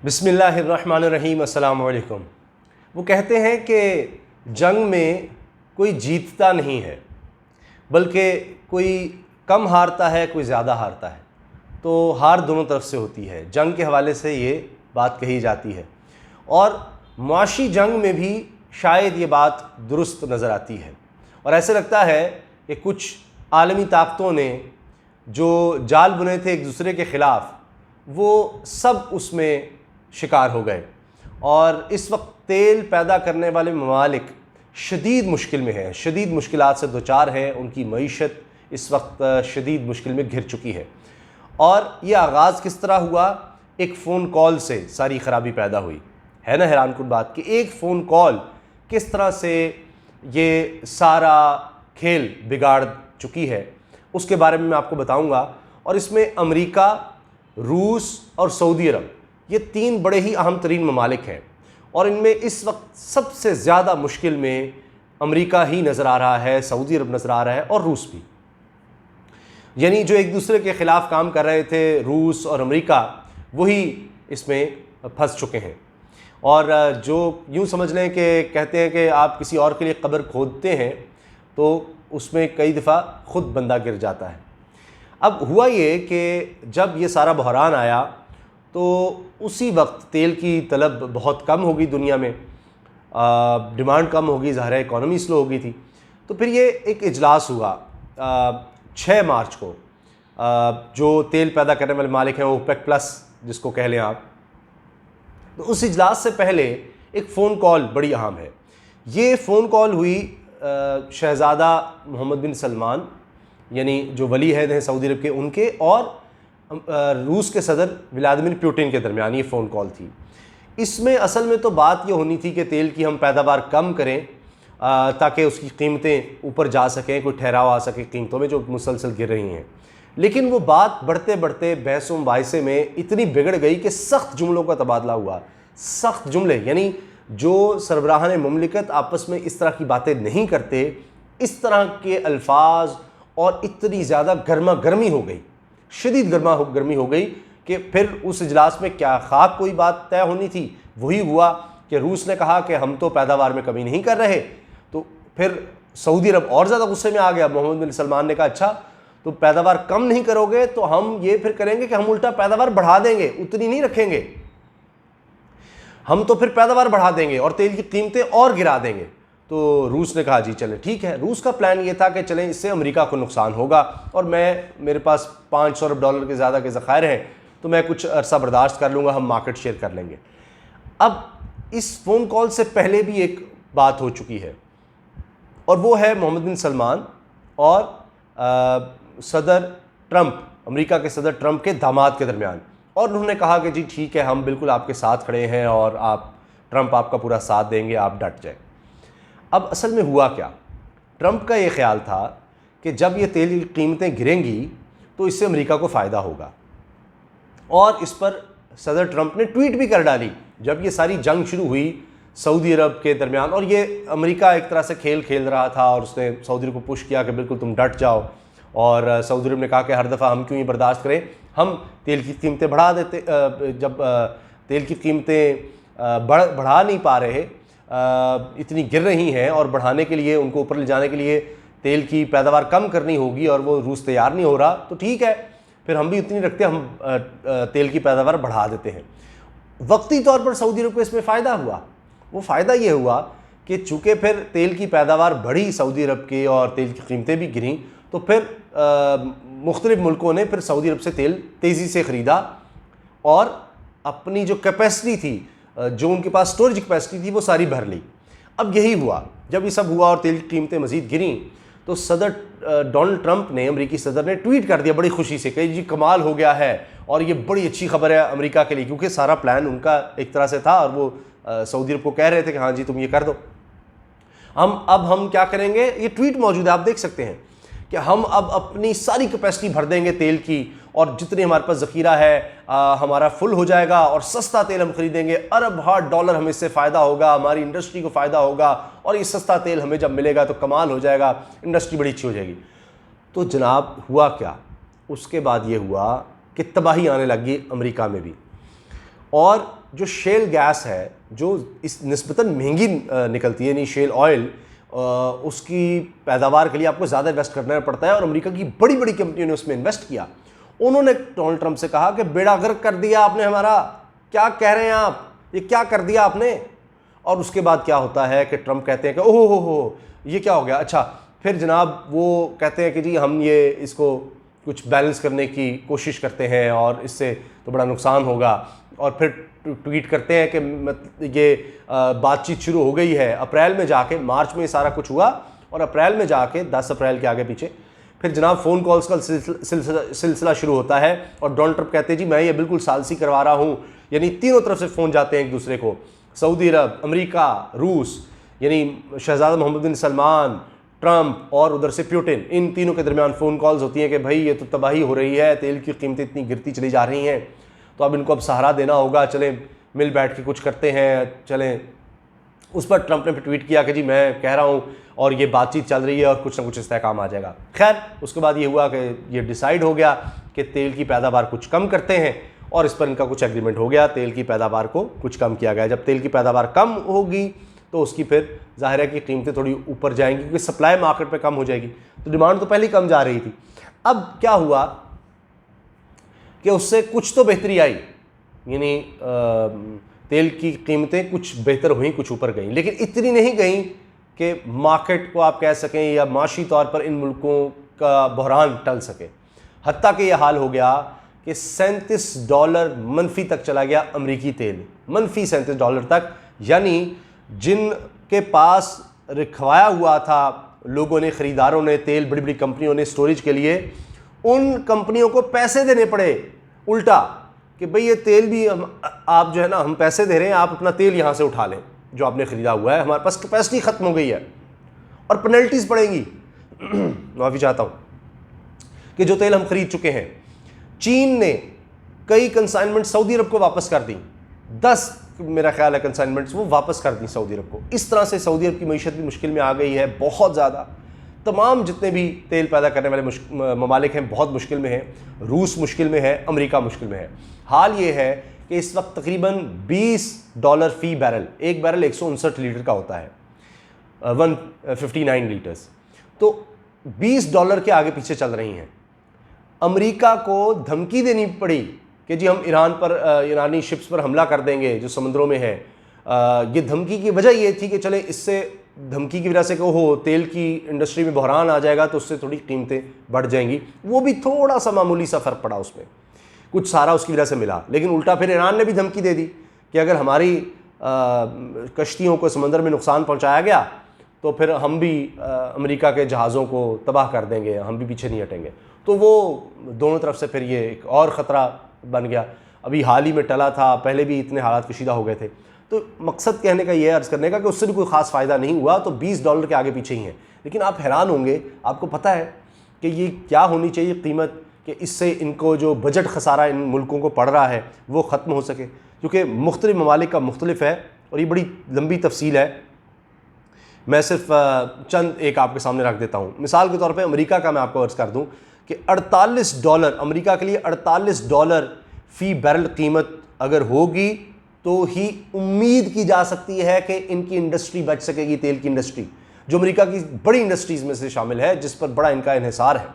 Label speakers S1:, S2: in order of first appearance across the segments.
S1: बिस्मिल्लाहिर्रहमानिर्रहीम, अस्सलाम वालेकुम। वो कहते हैं कि जंग में कोई जीतता नहीं है, बल्कि कोई कम हारता है, कोई ज़्यादा हारता है। तो हार दोनों तरफ से होती है। जंग के हवाले से ये बात कही जाती है और मुआशी जंग में भी शायद ये बात दुरुस्त नज़र आती है। और ऐसे लगता है कि कुछ आलमी ताकतों ने जो जाल बुने थे एक दूसरे के ख़िलाफ़, वो सब उसमें शिकार हो गए और इस वक्त तेल पैदा करने वाले ममालिक शदीद मुश्किल में हैं, शदीद मुश्किलात से दोचार हैं। उनकी मईशत इस वक्त शदीद मुश्किल में घिर चुकी है। और ये आगाज़ किस तरह हुआ? एक फ़ोन कॉल से सारी ख़राबी पैदा हुई। है ना हैरानकुन बात कि एक फ़ोन कॉल किस तरह से ये सारा खेल बिगाड़ चुकी है, उसके बारे में मैं आपको बताऊंगा। और इसमें अमेरिका, रूस और सऊदी अरब, ये तीन बड़े ही अहम तरीन ममालिक हैं और इनमें इस वक्त सबसे ज़्यादा मुश्किल में अमेरिका ही नज़र आ रहा है, सऊदी अरब नज़र आ रहा है और रूस भी। यानी जो एक दूसरे के ख़िलाफ़ काम कर रहे थे, रूस और अमेरिका, वही इसमें फंस चुके हैं। और जो यूँ समझ लें कि कहते हैं कि आप किसी और के लिए कब्र खोदते हैं तो उसमें कई दफ़ा ख़ुद बंदा गिर जाता है। अब हुआ ये कि जब ये सारा बहरान आया तो उसी वक्त तेल की तलब बहुत कम हो गई दुनिया में, डिमांड कम हो गई, ज़ाहिर है इकॉनमी स्लो हो गई थी। तो फिर ये एक इजलास हुआ 6 मार्च को, जो तेल पैदा करने वाले मालिक हैं, ओपेक प्लस जिसको कह लें आप। तो उस इजलास से पहले एक फ़ोन कॉल बड़ी अहम है। ये फ़ोन कॉल हुई शहज़ादा मोहम्मद बिन सलमान, यानी जो वली अहद हैं सऊदी अरब के, उनके और रूस के सदर व्लादिमीर पुतिन के दरमियान ये फ़ोन कॉल थी। इसमें असल में तो बात ये होनी थी कि तेल की हम पैदावार कम करें ताकि उसकी कीमतें ऊपर जा सकें, कोई ठहराव आ सके कीमतों में जो मुसलसल गिर रही हैं। लेकिन वो बात बढ़ते बढ़ते बहसों मुबाहिसे में इतनी बिगड़ गई कि सख्त जुमलों का तबादला हुआ। सख्त जुमले, यानी जो सरबराहान मुमलिकत आपस में इस तरह की बातें नहीं करते, इस तरह के अल्फाज और इतनी ज़्यादा गर्मा गर्मी हो गई, शदीद गर्मा गर्मी हो गई कि फिर उस इजलास में क्या खाक कोई बात तय होनी थी वही हुआ कि रूस ने कहा कि हम तो पैदावार में कमी नहीं कर रहे। तो फिर सऊदी अरब और ज़्यादा गुस्से में आ गया। मोहम्मद बिन सलमान ने कहा अच्छा तो पैदावार कम नहीं करोगे तो हम ये फिर करेंगे कि हम उल्टा पैदावार बढ़ा देंगे, उतनी नहीं रखेंगे, हम तो फिर पैदावार बढ़ा देंगे और तेल की कीमतें और गिरा देंगे। तो रूस ने कहा जी चलें ठीक है। रूस का प्लान ये था कि चलें इससे अमेरिका को नुकसान होगा और मेरे पास $500 अरब के ज़्यादा के ज़खायर हैं तो मैं कुछ अरसा बर्दाश्त कर लूँगा, हम मार्केट शेयर कर लेंगे। अब इस फ़ोन कॉल से पहले भी एक बात हो चुकी है और वो है मोहम्मद बिन सलमान और सदर ट्रंप, अमेरिका के सदर ट्रंप के दामाद के दरमियान। और उन्होंने कहा कि जी ठीक है, हम बिल्कुल आपके साथ खड़े हैं और ट्रंप आपका पूरा साथ देंगे, आप डट जाएं। अब असल में हुआ क्या? ट्रंप का ये ख्याल था कि जब ये तेल की कीमतें गिरेंगी तो इससे अमेरिका को फ़ायदा होगा और इस पर सदर ट्रंप ने ट्वीट भी कर डाली जब ये सारी जंग शुरू हुई सऊदी अरब के दरमियान। और ये अमेरिका एक तरह से खेल खेल रहा था और उसने सऊदी अरब को पुश किया कि बिल्कुल तुम डट जाओ। और सऊदी अरब ने कहा कि हर दफ़ा हम क्यों ही बर्दाश्त करें, हम तेल की कीमतें बढ़ा देते। जब तेल की कीमतें बढ़ा नहीं पा रहे, इतनी गिर रही हैं और बढ़ाने के लिए, उनको ऊपर ले जाने के लिए तेल की पैदावार कम करनी होगी और वो रूस तैयार नहीं हो रहा, तो ठीक है फिर हम भी उतनी रखते हैं, हम तेल की पैदावार बढ़ा देते हैं। वक्ती तौर पर सऊदी अरब को इसमें फ़ायदा हुआ। वो फ़ायदा ये हुआ कि चूँकि फिर तेल की पैदावार बढ़ी सऊदी अरब की और तेल की कीमतें भी गिरीं, तो फिर मुख्तलिफ़ मुल्कों ने फिर सऊदी अरब से तेल तेज़ी से ख़रीदा और अपनी जो कैपेसिटी थी, जो उनके पास स्टोरेज कैपेसिटी थी, वो सारी भर ली। अब यही हुआ, जब ये सब हुआ और तेल की कीमतें मज़ीद गिरीं तो सदर डोनाल्ड ट्रंप ने, अमेरिकी सदर ने ट्वीट कर दिया बड़ी खुशी से कि जी कमाल हो गया है और ये बड़ी अच्छी खबर है अमेरिका के लिए, क्योंकि सारा प्लान उनका एक तरह से था और वो सऊदी अरब को कह रहे थे कि हाँ जी तुम ये कर दो। हम क्या करेंगे, ये ट्वीट मौजूद है, आप देख सकते हैं कि हम अब अपनी सारी कैपेसिटी भर देंगे तेल की और जितने हमारे पास ज़ख़ीरा है हमारा फुल हो जाएगा और सस्ता तेल हम ख़रीदेंगे, अरब $100 हमें इससे फ़ायदा होगा, हमारी इंडस्ट्री को फ़ायदा होगा और ये सस्ता तेल हमें जब मिलेगा तो कमाल हो जाएगा, इंडस्ट्री बड़ी अच्छी हो जाएगी। तो जनाब हुआ क्या? उसके बाद ये हुआ कि तबाही आने लगी अमेरिका में भी और जो शेल गैस है जो इस निस्बतन महंगी निकलती है, यानी शेल ऑयल, उसकी पैदावार के लिए आपको ज़्यादा इन्वेस्ट करना पड़ता है और अमेरिका की बड़ी बड़ी कंपनियों ने उसमें इन्वेस्ट किया। उन्होंने डोनाल्ड ट्रंप से कहा कि बेड़ा गर्क कर दिया आपने हमारा, क्या कह रहे हैं आप, ये क्या कर दिया आपने। और उसके बाद क्या होता है कि ट्रंप कहते हैं कि ओहो हो ये क्या हो गया। अच्छा, फिर जनाब वो कहते हैं कि जी हम ये इसको कुछ बैलेंस करने की कोशिश करते हैं और इससे तो बड़ा नुकसान होगा। और फिर ट्वीट करते हैं कि ये बातचीत शुरू हो गई है अप्रैल में जाके, मार्च में ये सारा कुछ हुआ और अप्रैल में जाके 10 अप्रैल के आगे पीछे फिर जनाब फ़ोन कॉल्स का सिलसिला शुरू होता है। और डोनाल्ड ट्रंप कहते हैं जी मैं ये बिल्कुल सालसी करवा रहा हूँ, यानी तीनों तरफ से फ़ोन जाते हैं एक दूसरे को, सऊदी अरब, अमेरिका, रूस, यानी शहजादा मोहम्मद बिन सलमान, ट्रंप और उधर से पुतिन, इन तीनों के दरमियान फ़ोन कॉल्स होती हैं कि भाई ये तो तबाही हो रही है, तेल की कीमतें इतनी गिरती चली जा रही हैं, तो अब इनको अब सहारा देना होगा, चलें मिल बैठ के कुछ करते हैं, चलें। उस पर ट्रंप ने ट्वीट किया कि जी मैं कह रहा हूँ और ये बातचीत चल रही है और कुछ ना कुछ इस्तेहकाम आ जाएगा। खैर उसके बाद ये हुआ कि ये डिसाइड हो गया कि तेल की पैदावार कुछ कम करते हैं और इस पर इनका कुछ एग्रीमेंट हो गया, तेल की पैदावार को कुछ कम किया गया। जब तेल की पैदावार कम होगी तो उसकी फिर जाहिर है कि कीमतें थोड़ी ऊपर जाएंगी क्योंकि सप्लाई मार्केट पे कम हो जाएगी, तो डिमांड तो पहले ही कम जा रही थी। अब क्या हुआ कि उससे कुछ तो बेहतरी आई, यानी तेल की कीमतें कुछ बेहतर हुई, कुछ ऊपर गई, लेकिन इतनी नहीं गई कि मार्केट को आप कह सकें या माशी तौर पर इन मुल्कों का बहरान टल सके। हत्ता कि यह हाल हो गया कि $37 मनफी तक चला गया अमरीकी तेल, मनफी $37 तक, यानी जिनके पास रखवाया हुआ था लोगों ने, ख़रीदारों ने तेल, बड़ी बड़ी कंपनियों ने स्टोरेज के लिए, उन कंपनियों को पैसे देने पड़े उल्टा कि भाई ये तेल भी आप जो है ना, हम पैसे दे रहे हैं, आप अपना तेल यहाँ से उठा लें जो आपने ख़रीदा हुआ है, हमारे पास कैपेसिटी ख़त्म हो गई है और पेनल्टीज़ पड़ेंगी। माफ़ी चाहता हूँ कि जो तेल हम ख़रीद चुके हैं। चीन ने कई कंसाइनमेंट सऊदी अरब को वापस कर दी, 10 मेरा ख्याल है कंसाइनमेंट्स वो वापस कर दी सऊदी अरब को। इस तरह से सऊदी अरब की मईशत भी मुश्किल में आ गई है बहुत ज़्यादा। तमाम जितने भी तेल पैदा करने वाले ममालिक हैं बहुत मुश्किल में हैं। रूस मुश्किल में है, अमेरिका मुश्किल में है। हाल ये है कि इस वक्त तकरीबन $20 फ़ी बैरल, एक बैरल 159 लीटर का होता है, 159 लीटर्स, तो $20 के आगे पीछे चल रही हैं। अमेरिका को धमकी देनी पड़ी कि जी हम ईरान पर, ईरानी शिप्स पर हमला कर देंगे जो समुद्रों में है। ये धमकी की वजह ये थी कि चले इससे धमकी की वजह से कि हो तेल की इंडस्ट्री में बहरान आ जाएगा तो उससे थोड़ी कीमतें बढ़ जाएंगी। वो भी थोड़ा सा मामूली सा फ़र्क पड़ा, उसमें कुछ सारा उसकी वजह से मिला। लेकिन उल्टा फिर ईरान ने भी धमकी दे दी कि अगर हमारी कश्तियों को समंदर में नुकसान पहुंचाया गया तो फिर हम भी अमेरिका के जहाज़ों को तबाह कर देंगे, हम भी पीछे नहीं हटेंगे। तो वो दोनों तरफ से फिर ये एक और ख़तरा बन गया। अभी हाल ही में टला था, पहले भी इतने हालात कशीदा हो गए थे। तो मकसद कहने का ये अर्ज़ करने का कि उससे भी कोई ख़ास फ़ायदा नहीं हुआ, तो $20 के आगे पीछे ही हैं। लेकिन आप हैरान होंगे, आपको पता है कि ये क्या होनी चाहिए कीमत कि इससे इनको जो बजट खसारा इन मुल्कों को पड़ रहा है वो ख़त्म हो सके, क्योंकि मुख्तलिफ ममालिक का मुख्तलिफ है और ये बड़ी लंबी तफसील है। मैं सिर्फ चंद एक आपके सामने रख देता हूँ। मिसाल के तौर पे अमेरिका का मैं आपको अर्ज़ कर दूँ कि $48, अमेरिका के लिए $48 फ़ी बैरल कीमत अगर होगी तो ही उम्मीद की जा सकती है कि इनकी इंडस्ट्री बच सकेगी, तेल की इंडस्ट्री जो अमेरिका की बड़ी इंडस्ट्रीज़ में से शामिल है, जिस पर बड़ा इनका इन्हिसार है।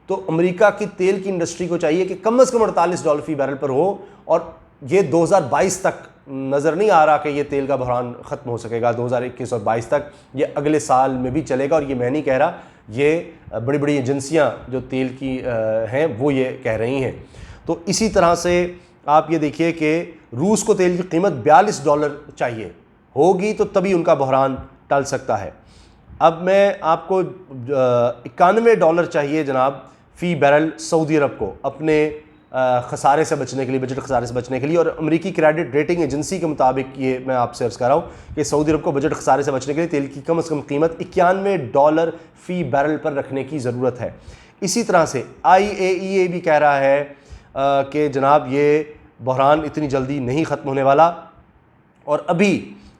S1: तो अमेरिका की तेल की इंडस्ट्री को चाहिए कि कम से कम $48 फ़ी बैरल पर हो, और ये 2022 तक नज़र नहीं आ रहा कि ये तेल का बहरान ख़त्म हो सकेगा। 2021 और 22 तक, ये अगले साल में भी चलेगा। और ये मैं नहीं कह रहा, ये बड़ी बड़ी एजेंसियां जो तेल की हैं वो ये कह रही हैं। तो इसी तरह से आप ये देखिए कि रूस को तेल की कीमत $42 चाहिए होगी तो तभी उनका बहरान टल सकता है। अब मैं आपको $91 चाहिए जनाब फ़ी बैरल सऊदी अरब को अपने खसारे से बचने के लिए, बजट खसारे से बचने के लिए। और अमेरिकी क्रेडिट रेटिंग एजेंसी के मुताबिक ये मैं आपसे अर्ज़ कर रहा हूँ कि सऊदी अरब को बजट खसारे से बचने के लिए तेल की कम से कम कीमत $91 फ़ी बैरल पर रखने की ज़रूरत है। इसी तरह से IAEA भी कह रहा है कि जनाब ये बहरान इतनी जल्दी नहीं ख़त्म होने वाला। और अभी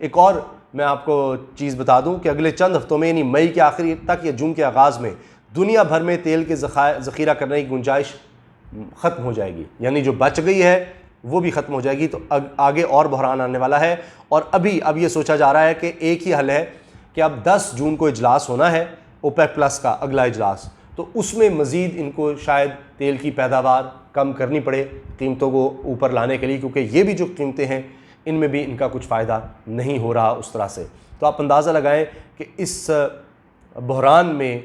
S1: एक और मैं आपको चीज़ बता दूं कि अगले चंद हफ्तों में, यानी मई के आखिरी तक या जून के आगाज़ में, दुनिया भर में तेल के ज़ख़ीरा करने की गुंजाइश ख़त्म हो जाएगी। यानी जो बच गई है वो भी ख़त्म हो जाएगी तो आगे और बहरान आने वाला है। और अब ये सोचा जा रहा है कि एक ही हल है कि अब 10 जून को इजलास होना है ओपेक प्लस का अगला इजलास, तो उसमें मज़ीद इनको शायद तेल की पैदावार कम करनी पड़े कीमतों को ऊपर लाने के लिए, क्योंकि ये भी जो कीमतें हैं इनमें भी इनका कुछ फ़ायदा नहीं हो रहा उस तरह से। तो आप अंदाज़ा लगाएं कि इस बहरान में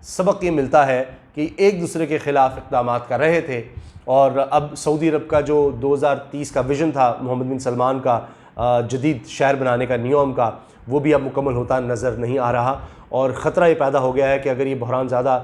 S1: सबक ये मिलता है कि एक दूसरे के ख़िलाफ़ इक़दामात कर रहे थे, और अब सऊदी अरब का जो 2030 का विज़न था मोहम्मद बिन सलमान का, जदीद शहर बनाने का, नियोम का, वो भी अब मुकम्मल होता नज़र नहीं आ रहा। और ख़तरा ये पैदा हो गया है कि अगर ये बहरान ज़्यादा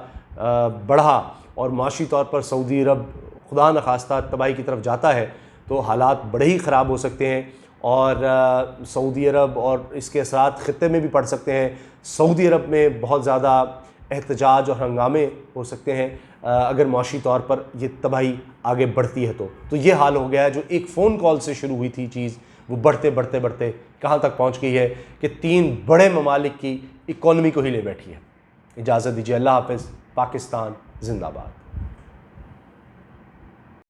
S1: बढ़ा और माशी तौर पर सऊदी अरब खुदा न खास्ता तबाही की तरफ जाता है तो हालात बड़े ही ख़राब हो सकते हैं, और सऊदी अरब और इसके असरात ख़ित्ते में भी पड़ सकते हैं। सऊदी अरब में बहुत ज़्यादा एहतजाज और हंगामे हो सकते हैं अगर मौशी तौर पर ये तबाही आगे बढ़ती है। तो ये हाल हो गया है। जो एक फ़ोन कॉल से शुरू हुई थी चीज़, वो बढ़ते बढ़ते बढ़ते कहाँ तक पहुँच गई है कि 3 बड़े ममालिक की इकॉनमी को ही ले बैठी है। इजाज़त दीजिए, अल्लाह हाफ़िज़। पाकिस्तान जिंदाबाद।